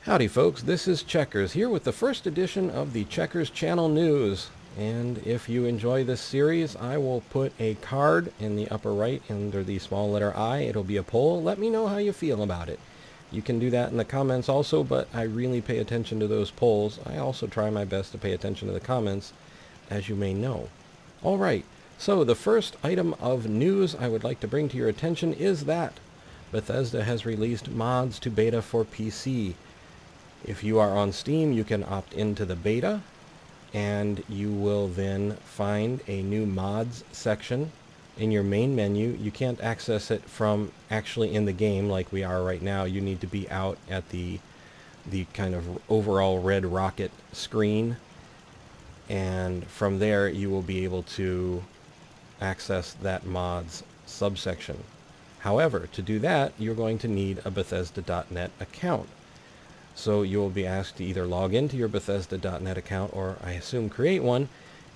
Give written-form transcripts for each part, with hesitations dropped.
Howdy folks, this is Checkers here with the first edition of the Checkers Channel News. And if you enjoy this series, I will put a card in the upper right under the small letter I. It'll be a poll. Let me know how you feel about it. You can do that in the comments also, but I really pay attention to those polls. I also try my best to pay attention to the comments, as you may know. Alright, so the first item of news I would like to bring to your attention is that Bethesda has released mods to beta for PC. If you are on Steam, you can opt into the beta, and you will then find a new mods section in your main menu. You can't access it from actually in the game like we are right now. You need to be out at the kind of overall red rocket screen, and from there you will be able to access that mods subsection. However, to do that, you're going to need a Bethesda.net account. So you will be asked to either log into your Bethesda.net account or, I assume, create one.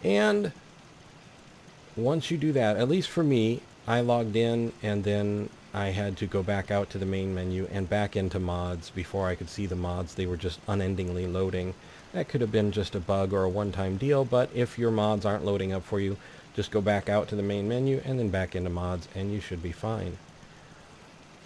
And once you do that, at least for me, I logged in and then I had to go back out to the main menu and back into mods before I could see the mods. They were just unendingly loading. That could have been just a bug or a one-time deal, but if your mods aren't loading up for you, just go back out to the main menu and then back into mods and you should be fine.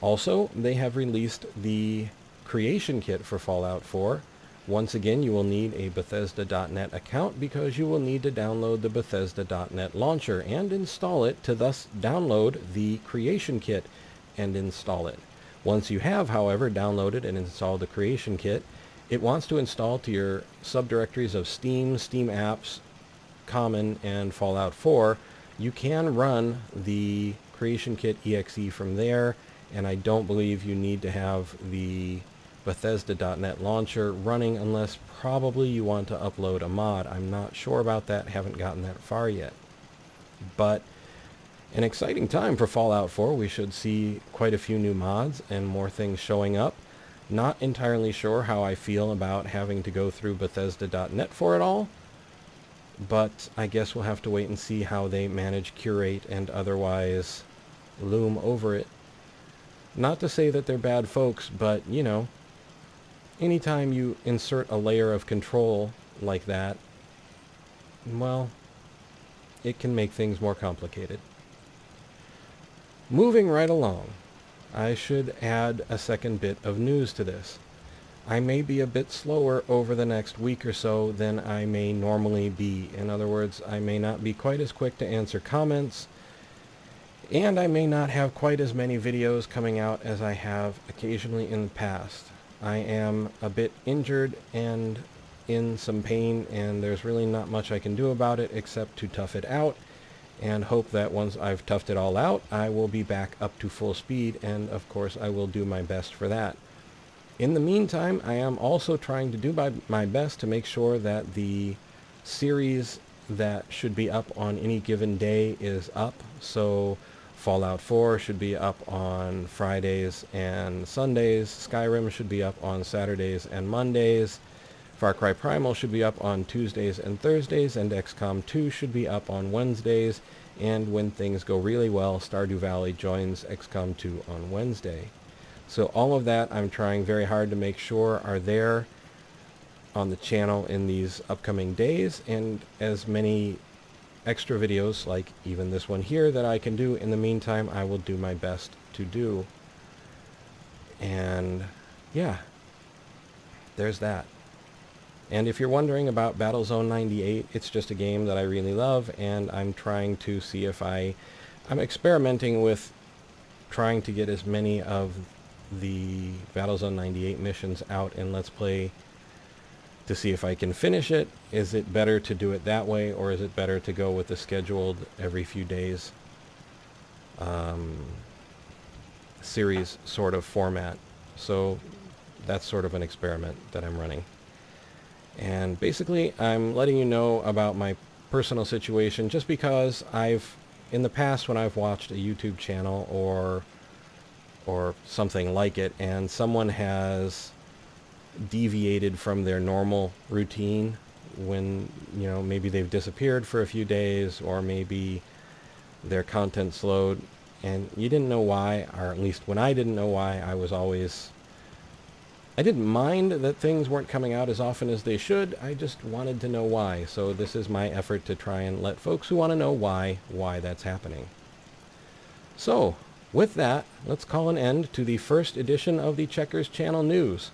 Also, they have released the creation kit for Fallout 4. Once again, you will need a Bethesda.net account because you will need to download the Bethesda.net launcher and install it to thus download the creation kit and install it. Once you have, however, downloaded and installed the creation kit, it wants to install to your subdirectories of Steam, Steam Apps, Common, and Fallout 4. You can run the creation kit exe from there, and I don't believe you need to have the Bethesda.net launcher running unless probably you want to upload a mod. I'm not sure about that, haven't gotten that far yet. But an exciting time for Fallout 4. We should see quite a few new mods and more things showing up. Not entirely sure how I feel about having to go through Bethesda.net for it all, but I guess we'll have to wait and see how they manage curate and otherwise loom over it. Not to say that they're bad folks, but, you know, anytime you insert a layer of control like that, well, it can make things more complicated. Moving right along, I should add a second bit of news to this. I may be a bit slower over the next week or so than I may normally be. In other words, I may not be quite as quick to answer comments, and I may not have quite as many videos coming out as I have occasionally in the past. I am a bit injured and in some pain, and there's really not much I can do about it except to tough it out and hope that once I've toughed it all out, I will be back up to full speed, and of course I will do my best for that. In the meantime, I am also trying to do my best to make sure that the series that should be up on any given day is up. So Fallout 4 should be up on Fridays and Sundays. Skyrim should be up on Saturdays and Mondays. Far Cry Primal should be up on Tuesdays and Thursdays, and XCOM 2 should be up on Wednesdays. And when things go really well, Stardew Valley joins XCOM 2 on Wednesday. So all of that I'm trying very hard to make sure are there on the channel in these upcoming days, and as many extra videos like even this one here that I can do in the meantime, I will do my best to do. And yeah, there's that. And if you're wondering about Battlezone 98, it's just a game that I really love, and I'm trying to see if I'm experimenting with trying to get as many of the Battlezone 98 missions out in Let's Play to see if I can finish it. Is it better to do it that way, or is it better to go with the scheduled every few days series sort of format? So that's sort of an experiment that I'm running. And basically I'm letting you know about my personal situation just because in the past when I've watched a YouTube channel or something like it, and someone has deviated from their normal routine when, you know, maybe they've disappeared for a few days, or maybe their content slowed and you didn't know why, or at least when I didn't know why, I was always I didn't mind that things weren't coming out as often as they should. I just wanted to know why. So this is my effort to try and let folks who want to know why that's happening. So, with that, let's call an end to the first edition of the Checkers Channel News.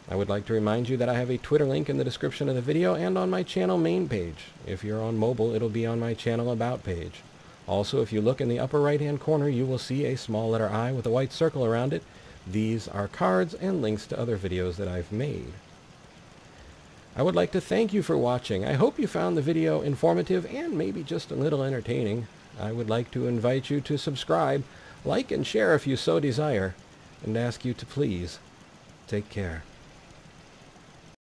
I would like to remind you that I have a Twitter link in the description of the video and on my channel main page. If you're on mobile, it'll be on my channel About page. Also, if you look in the upper right-hand corner, you will see a small letter I with a white circle around it. These are cards and links to other videos that I've made. I would like to thank you for watching. I hope you found the video informative and maybe just a little entertaining. I would like to invite you to subscribe, like and share if you so desire, and ask you to please take care.